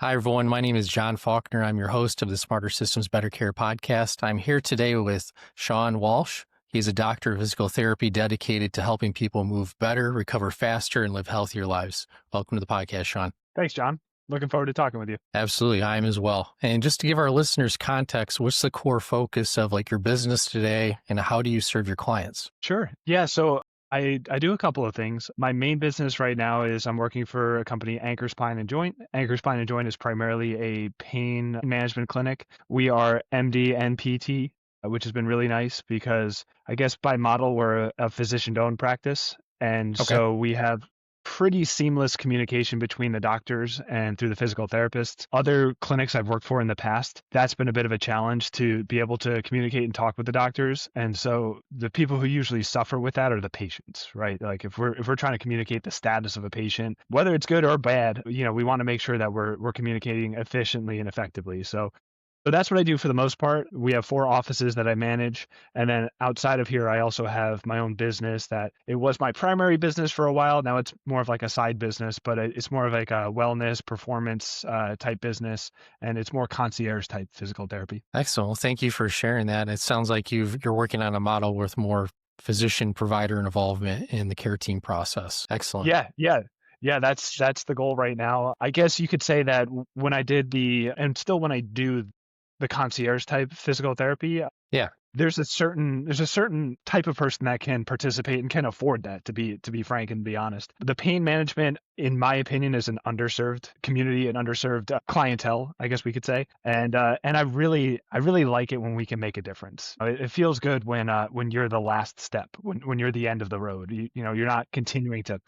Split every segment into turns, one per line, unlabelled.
Hi, everyone. My name is John Faulkner. I'm your host of the Smarter Systems, Better Care podcast. I'm here today with Sean Walsh. He's a doctor of physical therapy dedicated to helping people move better, recover faster, and live healthier lives. Welcome to the podcast, Sean.
Thanks, John. Looking forward to talking with you.
Absolutely. I am as well. And just to give our listeners context, what's the core focus of your business today and how do you serve your clients?
Sure. Yeah. So I do a couple of things. My main business right now is I'm working for a company, Anchor Spine and Joint. Anchor Spine and Joint is primarily a pain management clinic. We are MD and PT, which has been really nice because I guess by model, we're a physician-owned practice. And so we have pretty seamless communication between the doctors and through the physical therapists. Other clinics I've worked for in the past, that's been a bit of a challenge to be able to communicate and talk with the doctors. And so the people who usually suffer with that are the patients, right? Like if we're trying to communicate the status of a patient, whether it's good or bad, we want to make sure that we're communicating efficiently and effectively. So that's what I do for the most part. We have 4 offices that I manage. And then outside of here, I also have my own business that it was my primary business for a while. Now it's more of like a side business, but it's more of like a wellness performance type business. And it's more concierge type physical therapy.
Excellent. Well, thank you for sharing that. It sounds like you're working on a model with more physician provider involvement in the care team process. Excellent.
Yeah, that's the goal right now. I guess you could say that when I did and still when I do the concierge type physical therapy, there's a certain type of person that can participate and can afford that, to be frank and be honest. The pain management, in my opinion, is an underserved community, an underserved clientele, I guess we could say. And I really like it when we can make a difference. It feels good when you're the last step, when you're the end of the road. You're not continuing to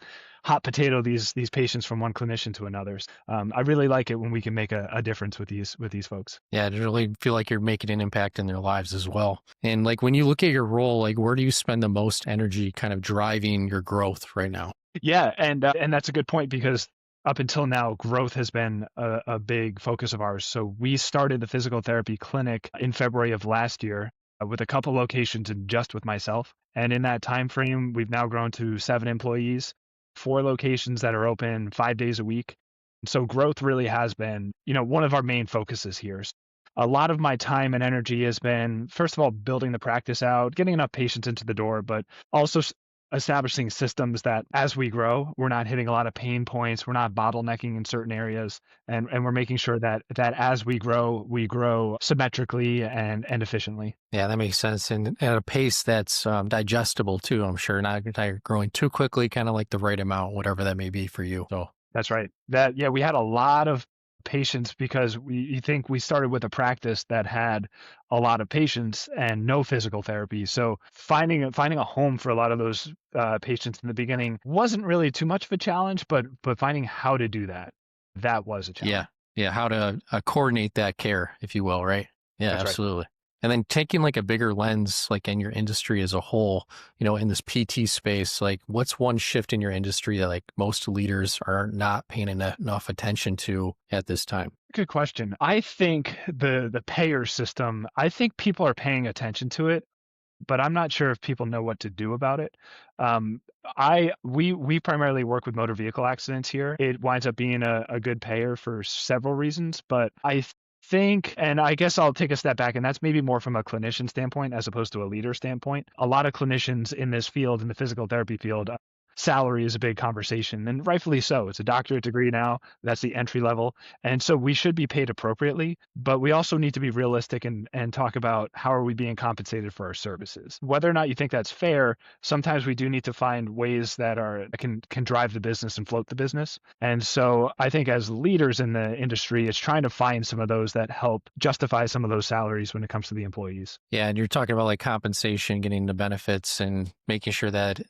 hot potato these patients from one clinician to another. I really like it when we can make a difference with these folks.
Yeah, to really feel like you're making an impact in their lives as well. And when you look at your role, where do you spend the most energy kind of driving your growth right now?
Yeah, and that's a good point because up until now, growth has been a big focus of ours. So we started the physical therapy clinic in February of last year with a couple locations and just with myself. And in that time frame, we've now grown to 7 employees, 4 locations that are open 5 days a week. So growth really has been, one of our main focuses here. A lot of my time and energy has been, first of all, building the practice out, getting enough patients into the door, but also establishing systems that as we grow, we're not hitting a lot of pain points, we're not bottlenecking in certain areas, and we're making sure that as we grow symmetrically and efficiently.
Yeah, that makes sense. And at a pace that's digestible too, I'm sure, not growing too quickly, kind of like the right amount, whatever that may be for you. So
that's right. We had a lot of patients because you think we started with a practice that had a lot of patients and no physical therapy. So finding a home for a lot of those patients in the beginning wasn't really too much of a challenge, but finding how to do that was a challenge.
Yeah, how to coordinate that care, if you will, right? Yeah,
That's
absolutely. Right. And then taking a bigger lens, in your industry as a whole, in this PT space, what's one shift in your industry that most leaders are not paying enough attention to at this time?
Good question. I think the payer system, I think people are paying attention to it, but I'm not sure if people know what to do about it. We primarily work with motor vehicle accidents here. It winds up being a good payer for several reasons, but I think, and I guess I'll take a step back, and that's maybe more from a clinician standpoint as opposed to a leader standpoint. A lot of clinicians in this field, in the physical therapy field, salary is a big conversation, and rightfully so. It's a doctorate degree now. That's the entry level. And so we should be paid appropriately, but we also need to be realistic and talk about how are we being compensated for our services. Whether or not you think that's fair, sometimes we do need to find ways that can drive the business and float the business. And so I think as leaders in the industry, it's trying to find some of those that help justify some of those salaries when it comes to the employees.
Yeah, and you're talking about compensation, getting the benefits and making sure that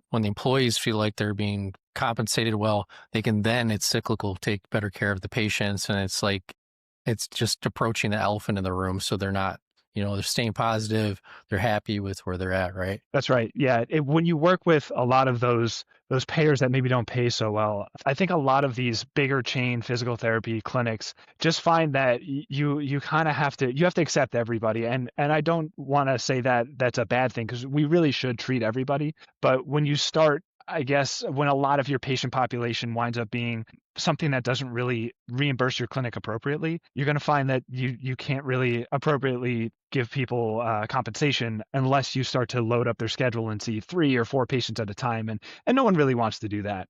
when the employees feel like they're being compensated well, they can then, it's cyclical, take better care of the patients. And it's just approaching the elephant in the room. So they're not, they're staying positive. They're happy with where they're at, right?
That's right. Yeah. When you work with a lot of those payers that maybe don't pay so well, I think a lot of these bigger chain physical therapy clinics just find that you kind of have to accept everybody. And I don't want to say that that's a bad thing because we really should treat everybody. But when you start I guess when a lot of your patient population winds up being something that doesn't really reimburse your clinic appropriately, you're going to find that you can't really appropriately give people compensation unless you start to load up their schedule and see 3 or 4 patients at a time, and no one really wants to do that.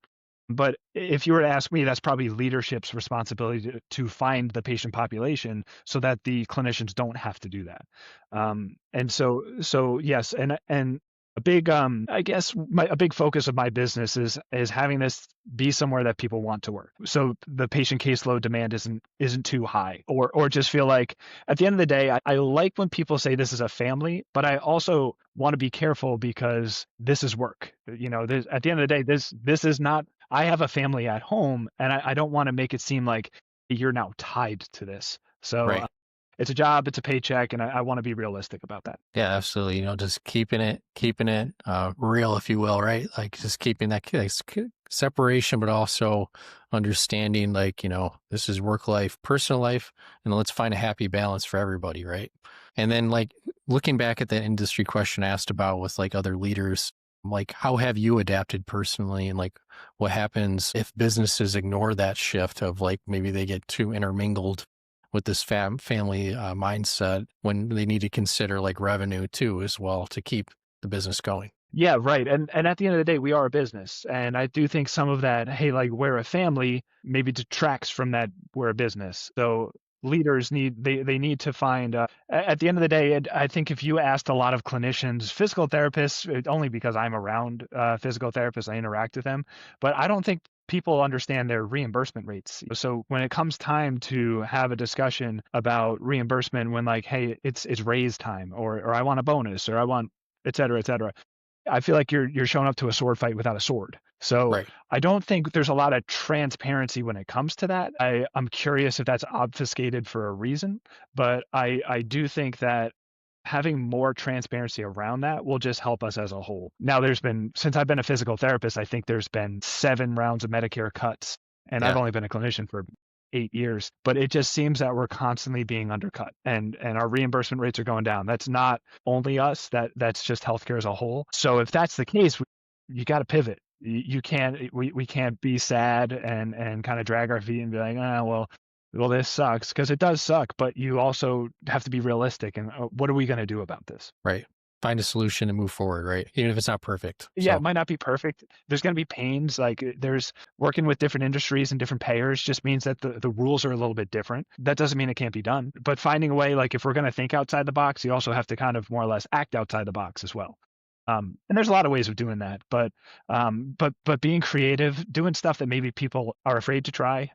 But if you were to ask me, that's probably leadership's responsibility to find the patient population so that the clinicians don't have to do that. And so yes, and a big I guess a big focus of my business is having this be somewhere that people want to work. So the patient caseload demand isn't too high, or just feel like at the end of the day, I like when people say this is a family, but I also want to be careful because this is work. At the end of the day, this is not. I have a family at home, and I don't want to make it seem like you're now tied to this. So
Right.
it's a job, it's a paycheck, and I want to be realistic about that.
Yeah, absolutely. Just keeping it real, if you will, right? Like just keeping that separation, but also understanding, like, this is work life, personal life, and let's find a happy balance for everybody, right? And then, like, looking back at that industry question asked about with like other leaders, like, how have you adapted personally, and like what happens if businesses ignore that shift of like maybe they get too intermingled with this family mindset when they need to consider like revenue too as well to keep the business going.
Yeah, right. And at the end of the day, we are a business. And I do think some of that, hey, like we're a family, maybe detracts from that we're a business. So leaders they need to find at the end of the day, I think if you asked a lot of clinicians, physical therapists, only because I'm around physical therapists, I interact with them, but I don't think people understand their reimbursement rates. So when it comes time to have a discussion about reimbursement, when like, hey, it's raise time, or I want a bonus, or I want et cetera, et cetera, I feel like you're showing up to a sword fight without a sword. So
Right.
I don't think there's a lot of transparency when it comes to that. I'm curious if that's obfuscated for a reason, but I do think that having more transparency around that will just help us as a whole. Now, since I've been a physical therapist, I think there's been 7 rounds of Medicare cuts, and I've
Yeah.
only been a clinician for 8 years, but it just seems that we're constantly being undercut, and our reimbursement rates are going down. That's not only us, that's just healthcare as a whole. So if that's the case, you got to pivot. You can't, we can't be sad and kind of drag our feet and be like, well, this sucks, because it does suck, but you also have to be realistic. And what are we going to do about this?
Right. Find a solution and move forward, right? Even if it's not perfect.
Yeah, it
So
might not be perfect. There's going to be pains. Like there's working with different industries and different payers just means that the rules are a little bit different. That doesn't mean it can't be done. But finding a way, like if we're going to think outside the box, you also have to kind of more or less act outside the box as well. And there's a lot of ways of doing that, but being creative, doing stuff that maybe people are afraid to try.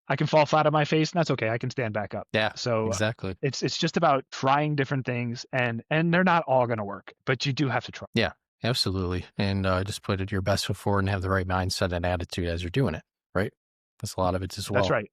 I can fall flat on my face, and that's okay. I can stand back up.
yeah,
So
exactly.
it's just about trying different things, and they're not all going to work, but you do have to try.
Yeah, absolutely. And just put it your best foot forward and have the right mindset and attitude as you're doing it, right? That's a lot of it as
That's
well.
right.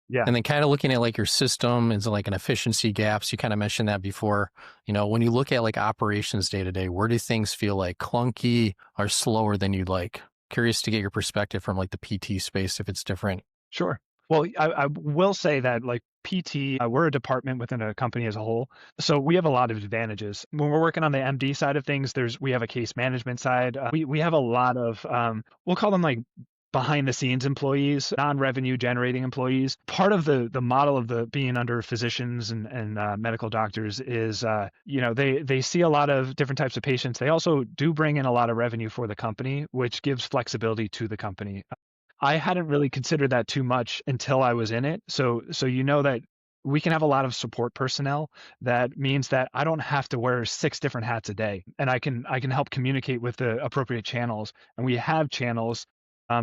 Yeah.
And then kind of looking at like your system and like an efficiency gaps, you kind of mentioned that before. When you look at like operations day to day, where do things feel like clunky or slower than you'd like? Curious to get your perspective from like the PT space, if it's different.
Sure. Well, I will say that like PT, we're a department within a company as a whole. So we have a lot of advantages. When we're working on the MD side of things, we have a case management side. We have a lot of, we'll call them like behind the scenes employees, non-revenue generating employees. Part of the model of the being under physicians and medical doctors is, they see a lot of different types of patients. They also do bring in a lot of revenue for the company, which gives flexibility to the company. I hadn't really considered that too much until I was in it. So that we can have a lot of support personnel. That means that I don't have to wear 6 different hats a day, and I can help communicate with the appropriate channels. And we have channels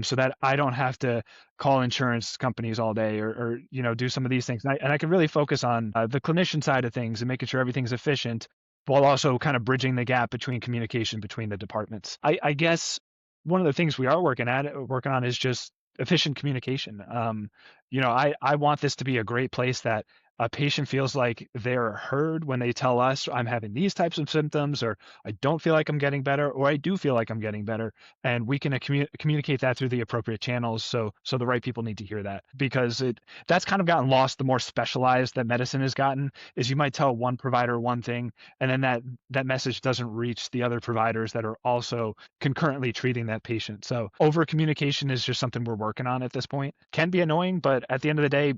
so that I don't have to call insurance companies all day or do some of these things. And I can really focus on the clinician side of things and making sure everything's efficient, while also kind of bridging the gap between communication between the departments. I guess one of the things we are working on is just efficient communication. I want this to be a great place that a patient feels like they're heard when they tell us I'm having these types of symptoms, or I don't feel like I'm getting better, or I do feel like I'm getting better. And we can communicate that through the appropriate channels. So the right people need to hear that, because that's kind of gotten lost. The more specialized that medicine has gotten is you might tell one provider one thing, and then that message doesn't reach the other providers that are also concurrently treating that patient. So over communication is just something we're working on at this point. Can be annoying, but at the end of the day,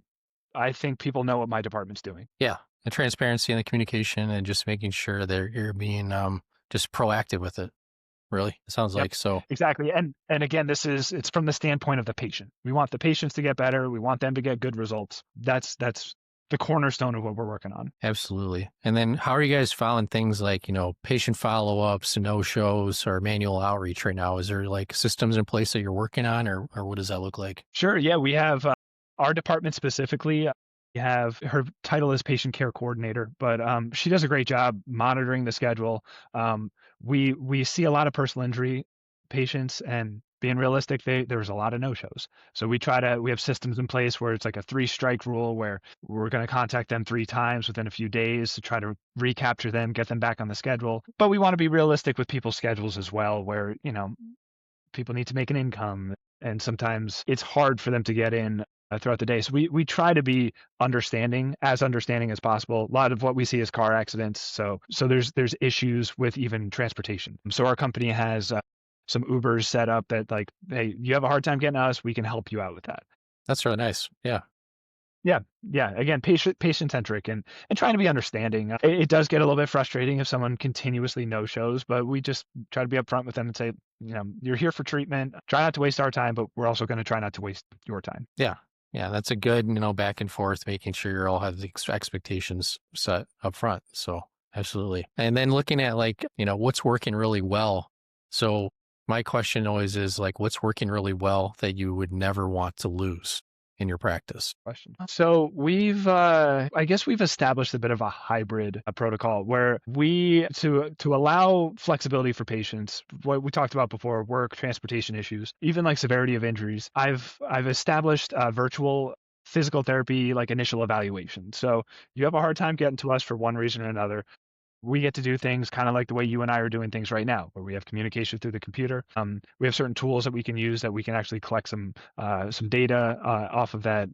I think people know what my department's doing.
Yeah. The transparency and the communication and just making sure that you're being just proactive with it. Really. It sounds
Yep,
like so.
exactly. And again, it's from the standpoint of the patient. We want the patients to get better. We want them to get good results. That's the cornerstone of what we're working on.
Absolutely. And then how are you guys following things like, patient follow-ups, no-shows, or manual outreach right now? Is there like systems in place that you're working on, or what does that look like?
Sure. Yeah, we have our department specifically. We have her title is patient care coordinator, but she does a great job monitoring the schedule. We see a lot of personal injury patients, and being realistic, there's a lot of no-shows. So we have systems in place where it's like a 3-strike rule, where we're going to contact them 3 times within a few days to try to recapture them, get them back on the schedule. But we want to be realistic with people's schedules as well, where, people need to make an income, and sometimes it's hard for them to get in throughout the day. So we try to be understanding as possible. A lot of what we see is car accidents. So there's issues with even transportation. So our company has some Ubers set up that, like, hey, you have a hard time getting us, we can help you out with that.
That's really nice. Yeah.
Yeah. Again, patient centric, and trying to be understanding. It does get a little bit frustrating if someone continuously no shows, but we just try to be upfront with them and say, you're here for treatment. Try not to waste our time, but we're also going to try not to waste your time.
Yeah. Yeah. That's a good, back and forth, making sure you all have the expectations set up front. So absolutely. And then looking at like, what's working really well. So my question always is like, what's working really well that you would never want to lose in your practice?
Question. So I guess we've established a bit of a hybrid protocol where to allow flexibility for patients, what we talked about before, work, transportation issues, even like severity of injuries. I've established virtual physical therapy, like initial evaluation. So you have a hard time getting to us for one reason or another. We get to do things kind of like the way you and I are doing things right now, where we have communication through the computer. We have certain tools that we can use that we can actually collect some data off of that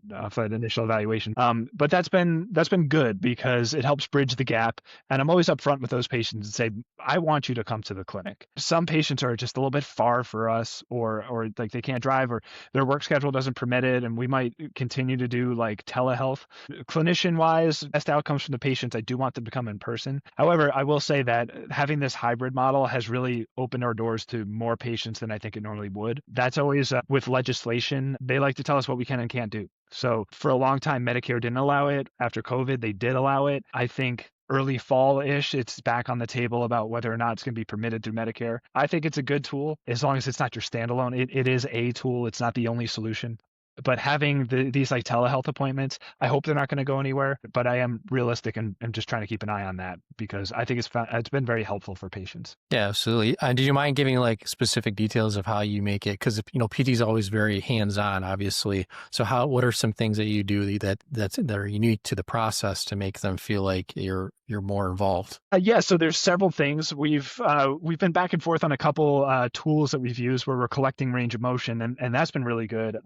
initial evaluation. But that's been good because it helps bridge the gap. And I'm always upfront with those patients and say, I want you to come to the clinic. Some patients are just a little bit far for us, or like they can't drive, or their work schedule doesn't permit it, and we might continue to do like telehealth. Clinician wise, best outcomes from the patients, I do want them to come in person. However, I will say that having this hybrid model has really opened our doors to more patients than I think it normally would. That's always with legislation. They like to tell us what we can and can't do. So for a long time, Medicare didn't allow it. After COVID, they did allow it. I think early fall-ish, it's back on the table about whether or not it's going to be permitted through Medicare. I think it's a good tool as long as it's not your standalone. It is a tool. It's not the only solution. But having these like telehealth appointments, I hope they're not going to go anywhere, but I am realistic and just trying to keep an eye on that, because I think it's been very helpful for patients.
Yeah, absolutely. Do you mind giving like specific details of how you make it? Because PT is always very hands-on, obviously. So what are some things that you do that are unique to the process to make them feel like you're more involved?
Yeah, so there's several things. We've been back and forth on a couple tools that we've used where we're collecting range of motion, and that's been really good.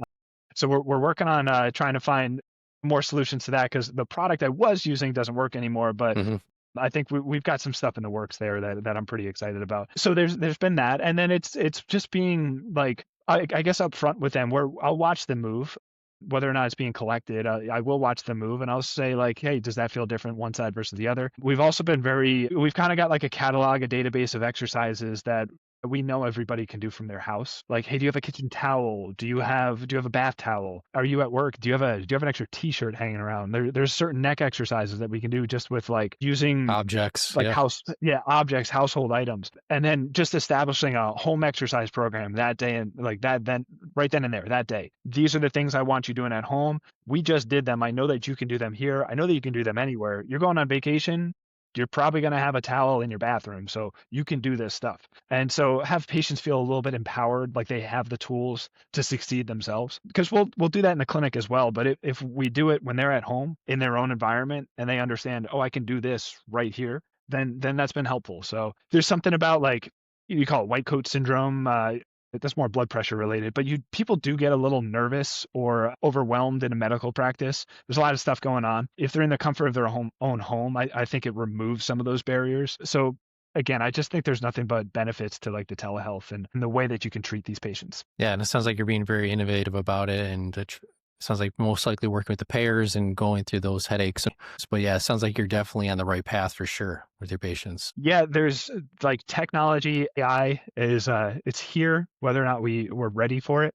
So we're working on trying to find more solutions to that, because the product I was using doesn't work anymore. But I think we've got some stuff in the works there that I'm pretty excited about. So there's been that, and then it's just being like, I guess upfront with them, where I'll watch them move, whether or not it's being collected. I will watch them move, and I'll say like, hey, does that feel different one side versus the other? We've also been we've kind of got like a catalog, a database of exercises that we know everybody can do from their house. Like, hey, do you have a kitchen towel? Do you have a bath towel? Are you at work? Do you have an extra t-shirt hanging around? There's certain neck exercises that we can do just with like using
objects,
like objects, household items, and then just establishing a home exercise program that day, and like that, then right then and there, that day. These are the things I want you doing at home. We just did them. I know that you can do them here. I know that you can do them anywhere. You're going on vacation. you're probably going to have a towel in your bathroom, so you can do this stuff. And so have patients feel a little bit empowered, like they have the tools to succeed themselves. Because we'll do that in the clinic as well. But if we do it when they're at home in their own environment and they understand, oh, I can do this right here, then that's been helpful. So there's something about like you call it white coat syndrome. That's more blood pressure related, but people do get a little nervous or overwhelmed in a medical practice. There's a lot of stuff going on. If they're in the comfort of their own home, I think it removes some of those barriers. So again, I just think there's nothing but benefits to like the telehealth and the way that you can treat these patients.
Yeah, and it sounds like you're being very innovative about it, and it sounds like most likely working with the payers and going through those headaches. But yeah, it sounds like you're definitely on the right path for sure with your patients.
Yeah, there's like technology, AI is it's here, whether or not we're ready for it.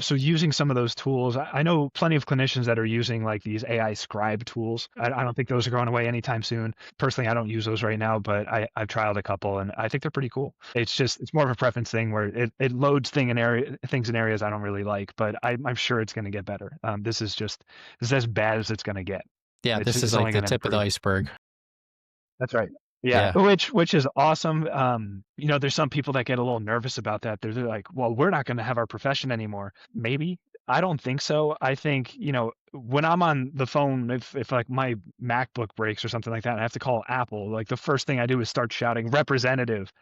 So using some of those tools, I know plenty of clinicians that are using like these AI scribe tools. I don't think those are going away anytime soon. Personally, I don't use those right now, but I've trialed a couple and I think they're pretty cool. It's more of a preference thing where it loads things in areas I don't really like, but I'm sure it's going to get better. This is as bad as it's going to get.
Yeah, this is like the tip of the iceberg.
That's right. Yeah, which is awesome. There's some people that get a little nervous about that. They're like, well, we're not going to have our profession anymore. Maybe. I don't think so. I think, when I'm on the phone, if like my MacBook breaks or something like that, and I have to call Apple, like the first thing I do is start shouting representative.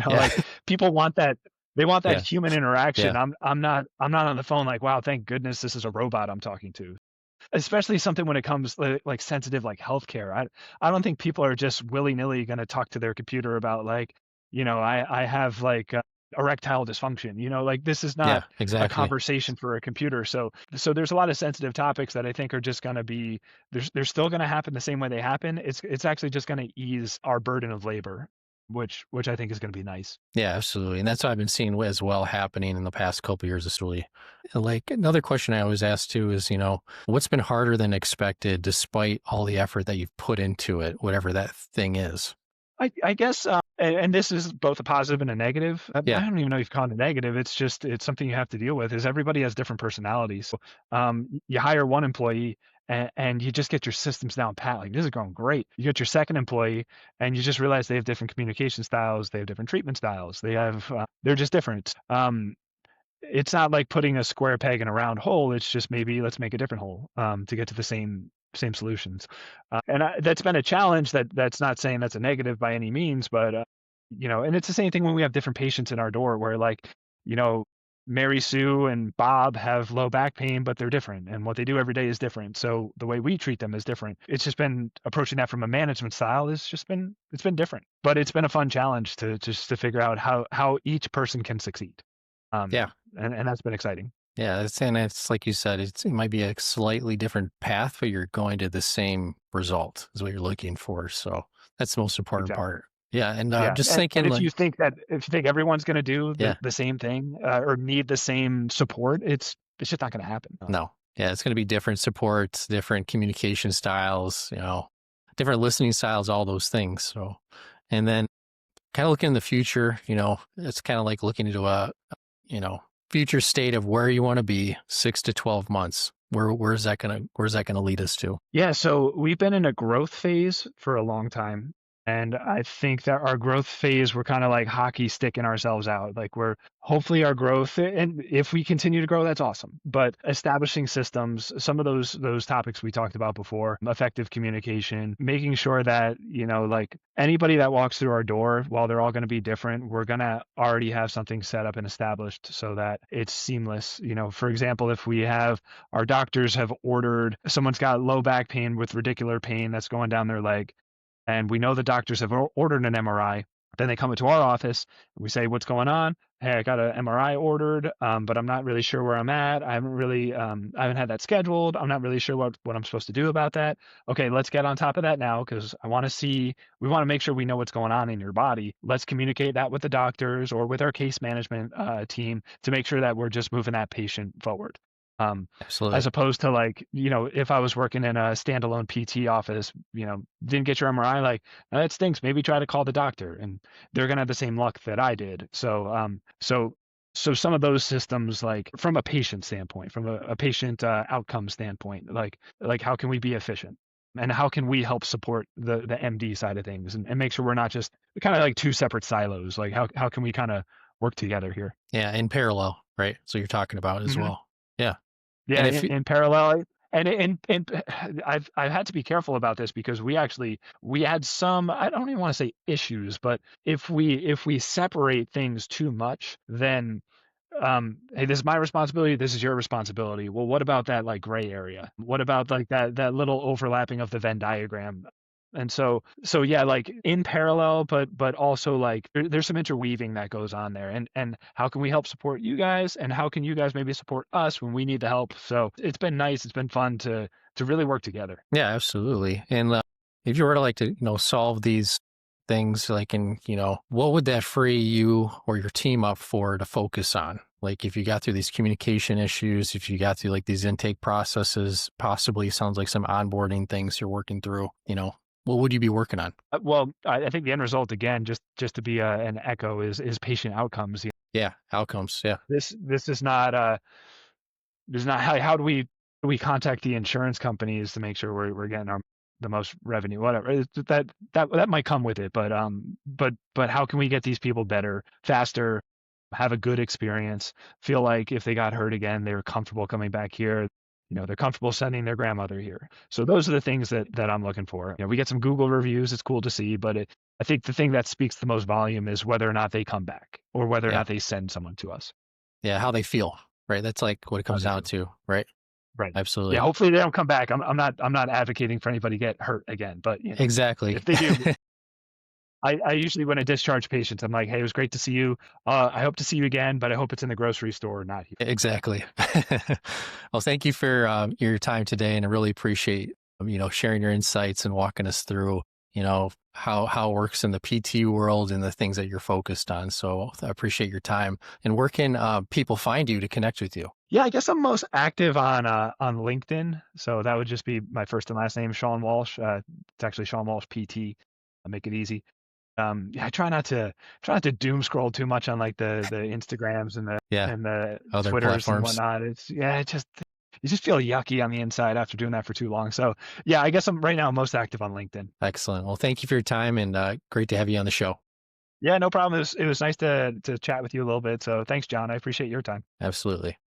Like people want that. They want that human interaction.
Yeah.
I'm not on the phone like, wow, thank goodness this is a robot I'm talking to. Especially something when it comes like sensitive like healthcare. I don't think people are just willy-nilly going to talk to their computer about like, I have like erectile dysfunction. Like this is not a conversation for a computer. So there's a lot of sensitive topics that I think are just going to be they're still going to happen the same way they happen. It's actually just going to ease our burden of labor, which I think is going to be nice.
Yeah, absolutely. And that's what I've been seeing as well happening in the past couple of years. It's really like another question I always ask too is, what's been harder than expected despite all the effort that you've put into it, whatever that thing is?
I guess, and this is both a positive and a negative. I don't even know if you call it a negative. It's something you have to deal with is everybody has different personalities. So, you hire one employee and you just get your systems down pat. Like this is going great. You get your second employee and you just realize they have different communication styles. They have different treatment styles. They're just different. It's not like putting a square peg in a round hole. It's just maybe let's make a different hole to get to the same solutions. That's been a challenge. That's not saying that's a negative by any means, but and it's the same thing when we have different patients in our door where like, Mary Sue and Bob have low back pain, but they're different and what they do every day is different. So the way we treat them is different. It's just been approaching that from a management style it's been different, but it's been a fun challenge to figure out how each person can succeed. And that's been exciting.
Yeah, it's like you said, it might be a slightly different path, but you're going to the same result is what you're looking for. So that's the most important part. Yeah, and just thinking,
and if you think everyone's going to do the same thing or need the same support, it's just not going to happen.
No, it's going to be different supports, different communication styles, different listening styles, all those things. So, and then kind of looking in the future, it's kind of like looking into a, future state of where you want to be 6 to 12 months. Where's that going to lead us to?
Yeah. So we've been in a growth phase for a long time. And I think that our growth phase, we're kind of like hockey sticking ourselves out. Like hopefully our growth, and if we continue to grow, that's awesome. But establishing systems, some of those topics we talked about before, effective communication, making sure that, like anybody that walks through our door, while they're all going to be different, we're going to already have something set up and established so that it's seamless. For example, if we have our doctors have ordered, someone's got low back pain with radicular pain that's going down their leg, and we know the doctors have ordered an MRI. Then they come into our office. We say, what's going on? Hey, I got an MRI ordered, but I'm not really sure where I'm at. I haven't had that scheduled. I'm not really sure what I'm supposed to do about that. Okay, let's get on top of that now because we want to make sure we know what's going on in your body. Let's communicate that with the doctors or with our case management team to make sure that we're just moving that patient forward.
Absolutely.
As opposed to like, if I was working in a standalone PT office, didn't get your MRI, like that stinks. Maybe try to call the doctor and they're going to have the same luck that I did. So some of those systems, like from a patient standpoint, from a patient outcome standpoint, like how can we be efficient? and how can we help support the MD side of things and make sure we're not just kind of like two separate silos? Like how can we kind of work together here?
Yeah, in parallel, right? So you're talking about as
Hmm.
well. Yeah.
Yeah,
And if you,
in parallel. And I've had to be careful about this because we had some, I don't even want to say issues, but if we separate things too much, then hey, this is my responsibility, this is your responsibility. Well, what about that like gray area? What about like that little overlapping of the Venn diagram? And so yeah, like in parallel, but also like there's some interweaving that goes on there. And how can we help support you guys? And how can you guys maybe support us when we need the help? So it's been nice. It's been fun to really work together.
yeah, absolutely. And if you were to like to, solve these things, like what would that free you or your team up for to focus on? Like if you got through these communication issues, if you got through like these intake processes, possibly sounds like some onboarding things you're working through, what would you be working on?
Well, I think the end result again, just to be an echo, is patient outcomes.
Yeah, outcomes. Yeah,
This is not there's not how do we contact the insurance companies to make sure we're getting the most revenue, whatever. That might come with it, but how can we get these people better, faster, have a good experience, feel like if they got hurt again, they were comfortable coming back here. They're comfortable sending their grandmother here. So those are the things that I'm looking for. We get some Google reviews. It's cool to see, but I think the thing that speaks the most volume is whether or not they come back or whether or
yeah,
not they send someone to us.
yeah. How they feel, right? That's like what it
How
comes
they
down
feel.
to, right?
Right. Yeah.
Absolutely.
Hopefully they don't come back. I'm not advocating for anybody to get hurt again, but
Exactly.
if they do, I usually when I discharge patients, I'm like, hey, it was great to see you. I hope to see you again, but I hope it's in the grocery store, not here.
Exactly. Well, thank you for your time today, and I really appreciate sharing your insights and walking us through how it works in the PT world and the things that you're focused on. So I appreciate your time. And where can people find you to connect with you?
Yeah, I guess I'm most active on LinkedIn. So that would just be my first and last name, Sean Walsh. It's actually Sean Walsh PT. I make it easy. Yeah, I try not to doom scroll too much on like the Instagrams and the
Yeah,
and the
other
Twitters and
platforms.
whatnot. It's yeah, it just you just feel yucky on the inside after doing that for too long. So yeah, I guess I'm right now most active on LinkedIn.
Excellent. Well, thank you for your time, and great to have you on the show.
Yeah, no problem. It was nice to chat with you a little bit. So thanks, John. I appreciate your time.
Absolutely.